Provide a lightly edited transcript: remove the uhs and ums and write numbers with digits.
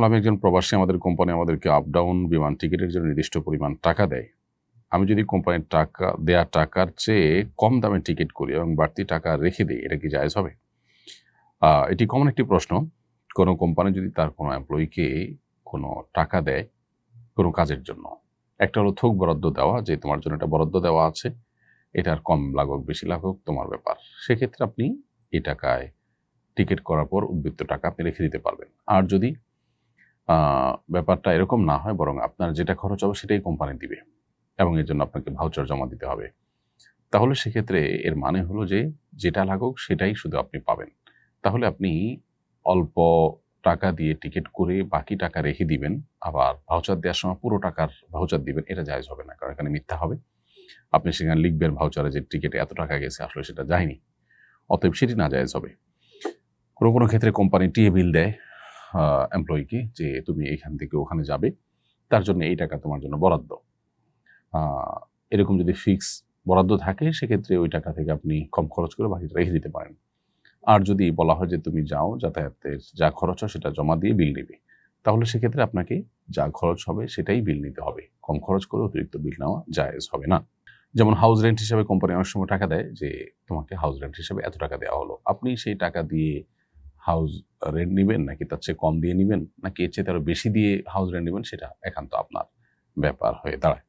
আমি একজন প্রবাসী, আমাদের কোম্পানি আমাদেরকে আপ ডাউন বিমান টিকিটের জন্য নির্দিষ্ট পরিমাণ টাকা দেয়। আমি যদি কোম্পানির দেয়া টাকার চেয়ে কম দামে টিকিট করি এবং বাড়তি টাকা রেখে দেই, এটা কি জায়েজ হবে? এটি কমন একটি প্রশ্ন। কোনো কোম্পানি যদি তার কোনো এমপ্লয়িকে কোনো টাকা দেয় কোনো কাজের জন্য, একটা হলো থোক বরাদ্দ দেওয়া, যে তোমার জন্য এটা বরাদ্দ দেওয়া আছে, এটার কম লাগুক বেশি লাগুক তোমার ব্যাপার। সেক্ষেত্রে আপনি এই টাকায় টিকিট করার পর উদ্বৃত্ত টাকা আপনি রেখে দিতে পারবেন। আর যদি ব্যাপারটা এরকম না হয়, বরং আপনার যেটা খরচ হবে সেটাই কোম্পানি দিবে এবং এর জন্য আপনাকে ভাউচার জমা দিতে হবে, তাহলে সেক্ষেত্রে এর মানে হলো যে যেটা লাগুক সেটাই শুধু আপনি পাবেন। তাহলে আপনি অল্প টাকা দিয়ে টিকিট করে বাকি টাকা রেখে দিবেন, আবার ভাউচার দেওয়ার সময় পুরো টাকার ভাউচার দিবেন, এটা জায়েজ হবে না, কারণ এখানে মিথ্যা হবে। আপনি সেখানে লিখবেন ভাউচারে যে টিকিটে এত টাকা গেছে, আসলে সেটা যায়নি, অতএব সেটি না জায়েজ হবে। কোনো কোনো ক্ষেত্রে কোম্পানি টিএ বিল দেয় এমপ্লয়িকে, যে তুমি এখান থেকে ওখানে যাবে, তার জন্য এই টাকা তোমার জন্য বরাদ্দ। এরকম যদি ফিক্স বরাদ্দ থাকে, সেক্ষেত্রে ওই টাকা থেকে আপনি কম খরচ করে বাকিটা রেখে দিতে পারেন। আর যদি বলা হয় যে তুমি যাও, যাতায়াতের যা খরচ হয় সেটা জমা দিয়ে বিল নিবে, তাহলে সেক্ষেত্রে আপনাকে যা খরচ হবে সেটাই বিল নিতে হবে। কম খরচ করে অতিরিক্ত বিল নেওয়া জায়েজ হবে না। যেমন হাউস রেন্ট হিসাবে কোম্পানি অনেক সময় টাকা দেয়, যে তোমাকে হাউস রেন্ট হিসাবে এত টাকা দেওয়া হলো, আপনি সেই টাকা দিয়ে হাউস রেন্ট নিবেন নাকি তার চেয়ে কম দিয়ে নিবেন, নাকি এর চেয়ে আরো বেশি দিয়ে হাউস রেন্ট নিবেন, সেটা একান্ত আপনার ব্যাপার হয়ে দাঁড়ায়।